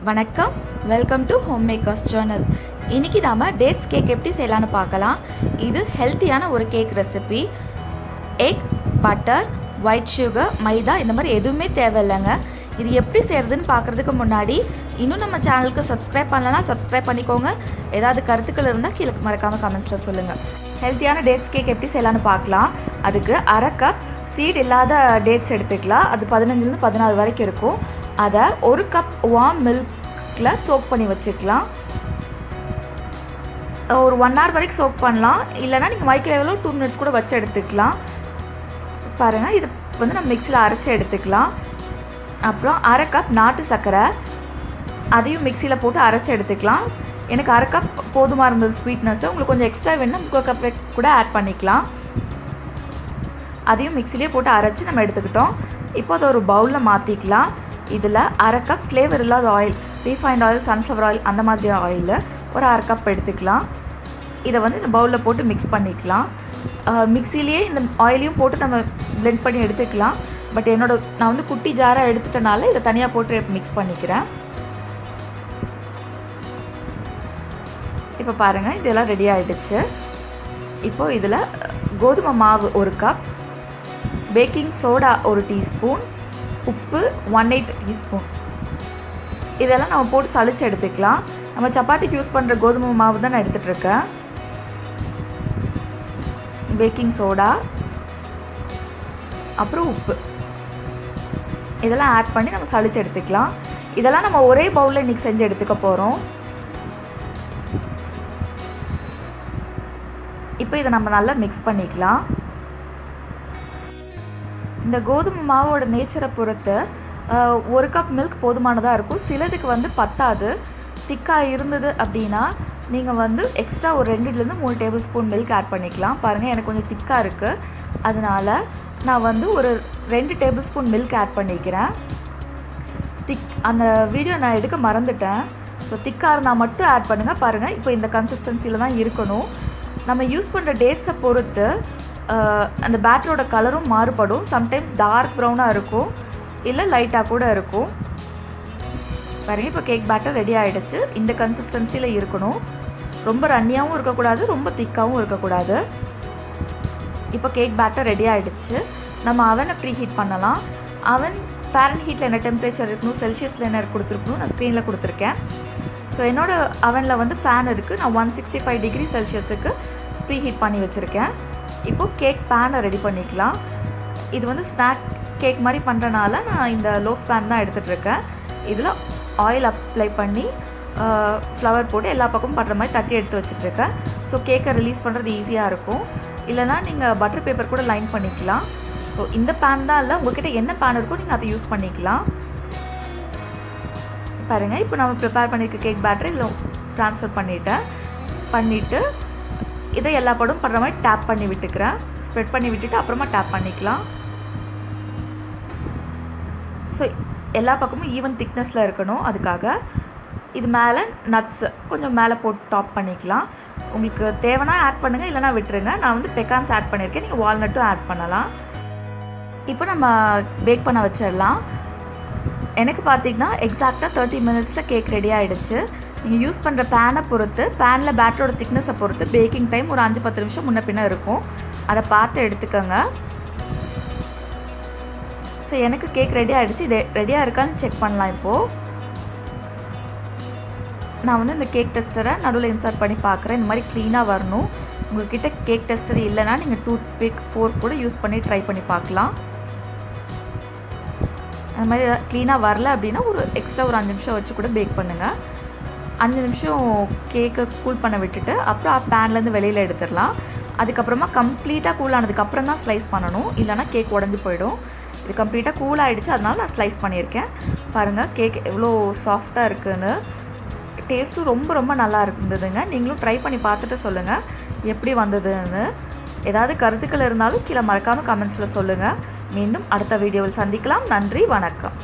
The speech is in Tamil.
வணக்கம், welcome to home makers channel. இன்றைக்கி நாம் டேட்ஸ் கேக் எப்படி செய்யலான்னு பார்க்கலாம். இது ஹெல்த்தியான ஒரு cake recipe. Egg, butter, white sugar, maida இந்த மாதிரி எதுவுமே தேவையில்லைங்க. இது எப்படி செய்கிறதுன்னு பார்க்குறதுக்கு முன்னாடி இன்னும் நம்ம சேனலுக்கு சப்ஸ்கிரைப் பண்ணலன்னா சப்ஸ்கிரைப் பண்ணிக்கோங்க. ஏதாவது கருத்துக்கள் இருந்தால் கீழே மறக்காமல் கமெண்ட்ஸில் சொல்லுங்கள். ஹெல்த்தியான டேட்ஸ் கேக் எப்படி செய்யலான்னு பார்க்கலாம். அதுக்கு அரை கப் சீட் இல்லாத டேட்ஸ் எடுத்துக்கலாம். அது 15லேருந்து 16 வரைக்கும் இருக்கும். அதை 1 கப் வார்ம் மில்கில் சோக் பண்ணி வச்சுக்கலாம். ஒரு 1 hour வரைக்கும் சோக் பண்ணலாம். இல்லைனா நீங்கள் மைக்ரோவேவில் 2 minutes கூட வச்சு எடுத்துக்கலாம். பாருங்கள், இது வந்து நம்ம மிக்சியில் அரைச்சி எடுத்துக்கலாம். அப்புறம் அரை கப் நாட்டு சர்க்கரை, அதையும் மிக்சியில் போட்டு அரைச்சி எடுத்துக்கலாம். எனக்கு அரை கப் போதுமாக இருந்தது ஸ்வீட்னஸ்ஸு. உங்களுக்கு கொஞ்சம் எக்ஸ்ட்ரா வேணுன்னா 3/4 கப் கூட ஆட் பண்ணிக்கலாம். அதையும் மிக்சிலே போட்டு அரைச்சி நம்ம எடுத்துக்கிட்டோம். இப்போ அதை ஒரு பவுலில் மாற்றிக்கலாம். இதில் அரை கப் ஃப்ளேவர் இல்லாத oil, refined oil, sunflower oil அந்த மாதிரி ஆயில் ஒரு அரை கப் எடுத்துக்கலாம். இதை வந்து இந்த பவுலில் போட்டு மிக்ஸ் பண்ணிக்கலாம். மிக்சிலேயே இந்த ஆயிலையும் போட்டு நம்ம பிளெண்ட் பண்ணி எடுத்துக்கலாம். பட் நான் வந்து குட்டி ஜாராக எடுத்துட்டனால இதை தனியாக போட்டு மிக்ஸ் பண்ணிக்கிறேன். இப்போ பாருங்கள், இதெல்லாம் ரெடி ஆகிடுச்சு. இப்போது இதில் கோதுமை மாவு 1 கப், பேக்கிங் சோடா 1 டீஸ்பூன், உப்பு 1/8 டீஸ்பூன் இதெல்லாம் நம்ம போட்டு சளிச்சு எடுத்துக்கலாம். நம்ம சப்பாத்திக்கு யூஸ் பண்ணுற கோதுமை மாவு தான் நான் எடுத்துகிட்ருக்கேன். பேக்கிங் சோடா, அப்புறம் உப்பு இதெல்லாம் ஆட் பண்ணி நம்ம சளிச்சு எடுத்துக்கலாம். இதெல்லாம் நம்ம ஒரே பவுலில் இன்றைக்கி செஞ்சு எடுத்துக்க போகிறோம். இப்போ இதை நம்ம நல்லா மிக்ஸ் பண்ணிக்கலாம். இந்த கோதுமை மாவோட நேச்சரை பொறுத்து 1 கப் மில்க் போதுமானதாக இருக்கும். சிலதுக்கு வந்து பத்தாது. திக்காக இருந்தது அப்படின்னா நீங்கள் வந்து எக்ஸ்ட்ரா ஒரு 2லேருந்து 3 டேபிள் ஸ்பூன் மில்க் ஆட் பண்ணிக்கலாம். பாருங்கள், எனக்கு கொஞ்சம் திக்காக இருக்குது. அதனால் நான் வந்து ஒரு 2 டேபிள் ஸ்பூன் மில்க் ஆட் பண்ணிக்கிறேன். அந்த வீடியோ நான் எடுக்க மறந்துட்டேன். ஸோ திக்காக இருந்தால் மட்டும் ஆட் பண்ணுங்கள். பாருங்கள், இப்போ இந்த கன்சிஸ்டன்சியில் தான் இருக்கணும். நம்ம யூஸ் பண்ணுற டேட்ஸை பொறுத்து அந்த பேட்டரோட கலரும் மாறுபடும். சம்டைம்ஸ் டார்க் ப்ரௌனாக இருக்கும், இல்லை லைட்டாக கூட இருக்கும். பாருங்கள், இப்போ கேக் பேட்டர் ரெடி ஆகிடுச்சு. இந்த கன்சிஸ்டன்சியில் இருக்கணும். ரொம்ப ரன்னியாகவும் இருக்கக்கூடாது, ரொம்ப திக்காகவும் இருக்கக்கூடாது. இப்போ கேக் பேட்டர் ரெடி ஆகிடுச்சு. நம்ம அவனை ப்ரீ ஹீட் பண்ணலாம். அவன் ஃபேரன் ஹீட்டில் என்ன டெம்பரேச்சர் இருக்கணும், செல்சியஸில் என்ன கொடுத்துருக்கணும் நான் ஸ்க்ரீனில் கொடுத்துருக்கேன். ஸோ என்னோடய அவனில் வந்து ஃபேன் இருக்குது. நான் 165 டிகிரி செல்சியஸுக்கு ப்ரீ ஹீட் பண்ணி வச்சுருக்கேன். இப்போது கேக் பேனை ரெடி பண்ணிக்கலாம். இது வந்து ஸ்நாக் கேக் மாதிரி பண்ணுறனால நான் இந்த லோஃப் பேன் தான் எடுத்துகிட்ருக்கேன். இதில் ஆயில் அப்ளை பண்ணி ஃப்ளவர் போட்டு எல்லா பக்கமும் பண்ணுற மாதிரி தட்டி எடுத்து வச்சுட்ருக்கேன். ஸோ கேக்கை ரிலீஸ் பண்ணுறது ஈஸியாக இருக்கும். இல்லைனா நீங்கள் பட்டர் பேப்பர் கூட லைன் பண்ணிக்கலாம். ஸோ இந்த பேன் தான் இல்லை, உங்கள்கிட்ட என்ன பேன் இருக்கோ நீங்கள் அதை யூஸ் பண்ணிக்கலாம். பாருங்கள், இப்போ நம்ம ப்ரிப்பேர் பண்ணியிருக்க கேக் பேட்டரை இதில் ட்ரான்ஸ்ஃபர் பண்ணிவிட்டு இதை எல்லா படம் பண்ணுற மாதிரி டேப் பண்ணி விட்டுக்கிறேன். ஸ்ப்ரெட் பண்ணி விட்டுட்டு அப்புறமா டேப் பண்ணிக்கலாம். ஸோ எல்லா பக்கமும் ஈவன் திக்னஸில் இருக்கணும். அதுக்காக இது மேலே நட்ஸு கொஞ்சம் மேலே போட்டு டாப் பண்ணிக்கலாம். உங்களுக்கு தேவைன்னா ஆட் பண்ணுங்கள், இல்லைனா விட்டுருங்க. நான் வந்து பெக்கான்ஸ் ஆட் பண்ணியிருக்கேன். நீங்கள் வால்நட்டும் ஆட் பண்ணலாம். இப்போ நம்ம பேக் பண்ண வச்சிடலாம். எனக்கு பார்த்திங்கன்னா எக்ஸாக்டாக 30 minutesல கேக் ரெடி ஆகிடுச்சு. நீங்கள் யூஸ் பண்ணுற பேனை பொறுத்து, பேனில் பேட்டரோட திக்னஸை பொறுத்து பேக்கிங் டைம் ஒரு 5-10 நிமிஷம் முன்ன பின்ன இருக்கும். அதை பார்த்து எடுத்துக்கோங்க. ஸோ எனக்கு கேக் ரெடி ஆகிடுச்சு. இது ரெடியாக இருக்கான்னு செக் பண்ணலாம். இப்போது நான் வந்து இந்த கேக் டெஸ்டரை நடுவில் இன்சர்ட் பண்ணி பார்க்குறேன். இந்த மாதிரி க்ளீனாக வரணும். உங்கள்கிட்ட கேக் டெஸ்டர் இல்லைனா நீங்கள் டூத்பிக், ஃபோர்க் கூட யூஸ் பண்ணி ட்ரை பண்ணி பார்க்கலாம். அந்த மாதிரி க்ளீனாக வரல அப்படின்னா ஒரு எக்ஸ்ட்ரா ஒரு 5 நிமிஷம் வச்சு கூட பேக் பண்ணுங்கள். 5 நிமிஷம் கேக்கை கூல் பண்ண விட்டுட்டு அப்புறம் பேன்லேருந்து வெளியில் எடுத்துடலாம். அதுக்கப்புறமா கம்ப்ளீட்டாக கூல் ஆனதுக்கப்புறம் தான் ஸ்லைஸ் பண்ணணும், இல்லைனா கேக் உடஞ்சி போயிடும். இது கம்ப்ளீட்டாக கூல் ஆகிடுச்சு, அதனால நான் ஸ்லைஸ் பண்ணியிருக்கேன். பாருங்கள், கேக் எவ்வளோ சாஃப்டாக இருக்குதுன்னு. டேஸ்ட்டும் ரொம்ப ரொம்ப நல்லா இருந்ததுங்க. நீங்களும் ட்ரை பண்ணி பார்த்துட்டு சொல்லுங்கள் எப்படி வந்ததுன்னு. ஏதாவது கருத்துக்கள் இருந்தாலும் கீழே மறக்காமல் கமெண்ட்ஸில் சொல்லுங்கள். மீண்டும் அடுத்த வீடியோவில் சந்திக்கலாம். நன்றி, வணக்கம்.